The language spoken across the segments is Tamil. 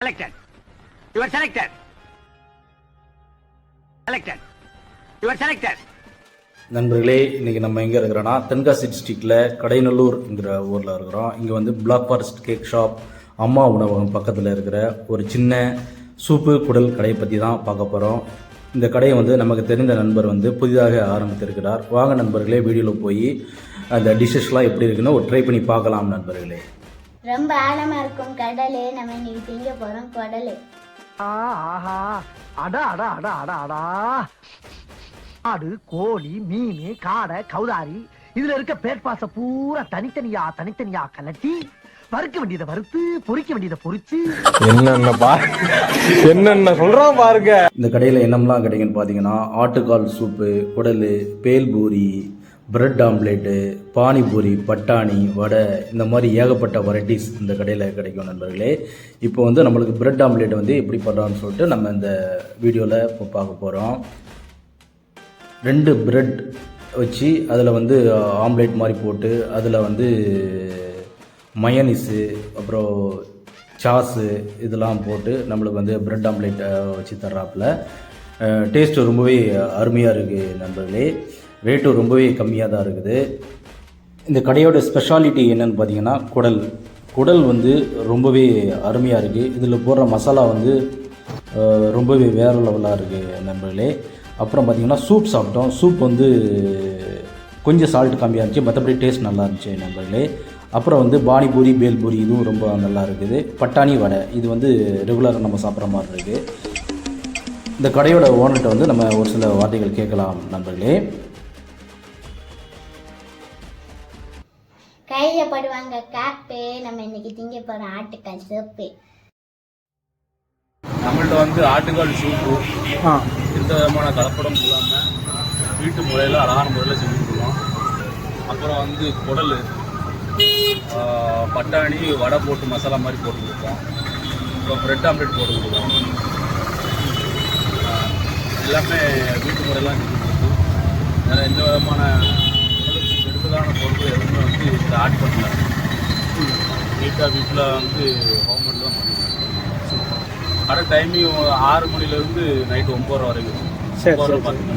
Selected. You are selected. Selected. You are selected. நண்பர்களே, இன்றைக்கி நம்ம எங்கே இருக்கிறோன்னா தென்காசி டிஸ்ட்ரிக்டில் கடைநல்லூர்ங்கிற ஊரில் இருக்கிறோம். இங்கே வந்து பிளாக் ஃபாரஸ்ட் கேக் ஷாப் அம்மா உணவகம் பக்கத்தில் இருக்கிற ஒரு சின்ன சூப்பு குடல் கடையை பற்றி தான் பார்க்க போகிறோம். இந்த கடையை வந்து நமக்கு தெரிந்த நண்பர் வந்து புதிதாக ஆரம்பித்திருக்கிறார். வாங்க நண்பர்களே, வீடியோவில் போய் அந்த டிஷ்ஷஸ்லாம் எப்படி இருக்குன்னு ஒரு ட்ரை பண்ணி பார்க்கலாம் நண்பர்களே. ரொம்ப ஆழமா இருக்கும் கடலே, நம்ம இன்னைக்கு திங்க போறோம் குடலு. ஆஹா, அடா அடா அடா அடா அடா. ஆடு, கோழி, மீன், காடை, கௌதாரி, இதுல இருக்க பேட்பாச பூரா தனித்தனியா கலட்டி வறுக்க வேண்டியதை வறுத்து, பொரிக்க வேண்டியதை பொரிச்சு என்னென்ன சொல்றோம் பாருங்க. இந்த கடையில் என்னமெல்லாம் கிடைக்குன்னு பார்த்தீங்கன்னா ஆட்டுக்கால் சூப்பு, குடல், பேல்பூரி, பிரெட் ஆம்லேட்டு, பானிபூரி, பட்டாணி, வடை, இந்த மாதிரி ஏகப்பட்ட வெரைட்டிஸ் இந்த கடையில் கிடைக்கும் நண்பர்களே. இப்போ வந்து நம்மளுக்கு பிரெட் ஆம்லேட் வந்து எப்படி பண்ணுறான்னு சொல்லிட்டு நம்ம இந்த வீடியோவில் இப்போ பார்க்க போகிறோம். 2 பிரெட் வச்சு அதில் வந்து ஆம்லேட் மாதிரி போட்டு அதில் வந்து மயனிஸு அப்புறம் சாஸு இதெல்லாம் போட்டு நம்மளுக்கு வந்து பிரெட் ஆம்லேட் வச்சு தர்றாப்புல. டேஸ்ட்டு ரொம்பவே அருமையாக இருக்குது நண்பர்களே. ரேட்டும் ரொம்பவே கம்மியாக தான் இருக்குது. இந்த கடையோட ஸ்பெஷாலிட்டி என்னென்னு பார்த்தீங்கன்னா குடல் வந்து ரொம்பவே அருமையாக இருக்குது. இதில் போடுற மசாலா வந்து ரொம்பவே வேறு லெவலாக இருக்குது நண்பர்களே. அப்புறம் பார்த்திங்கன்னா சூப் சாப்பிட்டோம். சூப் வந்து கொஞ்சம் சால்ட் கம்மியாக இருந்துச்சு, மற்றபடி டேஸ்ட் நல்லா இருந்துச்சு நண்பர்களே. அப்புறம் வந்து பானிபூரி, பேல்பூரி இதுவும் ரொம்ப நல்லா இருக்குது. பட்டாணி, வடை இது வந்து ரெகுலராக நம்ம சாப்பிட்ற மாதிரி இருக்குது. இந்த கடையோட ஓனர்கிட்ட வந்து நம்ம ஒரு சில வார்த்தைகள் கேட்கலாம் நண்பர்களே. கையில போடுவாங்க காப்பு, நம்ம இன்னைக்கு திங்க போறோம் ஆட்டுக்கால் சூப்பு. நம்மள்ட்ட வந்து ஆட்டுக்கால் சூப்பு எந்த விதமான கலப்படம் இல்லாமல் வீட்டு முறையில் அழகான முறையில் செஞ்சு கொடுக்கலாம். அப்புறம் வந்து குடல், பட்டாணி, வடை போட்டு மசாலா மாதிரி போட்டு கொடுப்போம். அப்புறம் பிரெட் ஆம்லேட் போட்டு கொடுப்போம். எல்லாமே வீட்டு முறையெல்லாம் செஞ்சு கொடுக்கும். வேறு எந்த விதமான கெடுதலான பொருட்கள் எதுவுமே வந்து இதில் ஆட் பண்ணல. நீட்டாக வீட்டில் வந்து ஹோம்மேட் தான் பண்ணிக்கலாம். கரெக்ட் டைமிங் 6 மணிலேருந்து நைட்டு 9:30 வரைக்கும். சரி,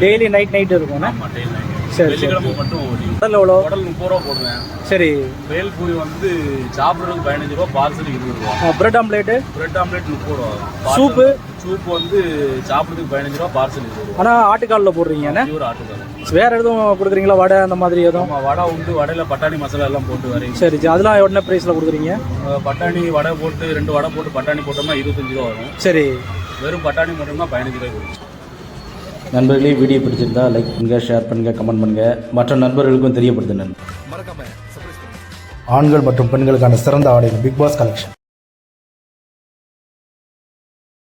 டெய்லி நைட் இருக்கும். ஆமாம், டெய்லி நைட். சரி, வெள்ளிக்கிழமை மட்டும் குடல் எவ்வளோ? குடல் 30 ரூபா போடுவேன். சரி. பேல்பூரி வந்து சாப்பிட்றதுக்கு 15 ரூபா, பார்சல் 20 ரூபா. Bread omelette? பிரெட் ஆம்லேட் 30 ரூபா. சூப்பு வந்து சாப்பிட்றதுக்கு 15 ரூபா, பார்சல் 20 ரூபா. ஆனால் ஆட்டுக்காலில் போடுறீங்க. ஒரு ஆட்டுக்கால். வேறு எதுவும் கொடுக்குறீங்களா? வடை அந்த மாதிரி எதுவும்? வடை உண்டு. வடையில் பட்டாணி மசாலா எல்லாம் போட்டு வரீங்க. சரி, அதெல்லாம் என்ன ப்ரைஸில் கொடுக்குறீங்க? பட்டாணி வடை போட்டு 2 வடை போட்டு பட்டாணி போட்டோம்னா 25 ரூபா வரும். சரி. வெறும் பட்டாணி மட்டும்னா 15 ரூபாய் கொடுக்கும். நண்பர்களே, வீடியோ பிடிச்சிருந்தா லைக் பண்ணுங்கள், ஷேர் பண்ணுங்கள், கமெண்ட் பண்ணுங்கள், மற்ற நண்பர்களுக்கும் தெரியப்படுத்துங்க. ஆண்கள் மற்றும் பெண்களுக்கான சிறந்த ஆடைகள் பிக் பாஸ் கலெக்ஷன்.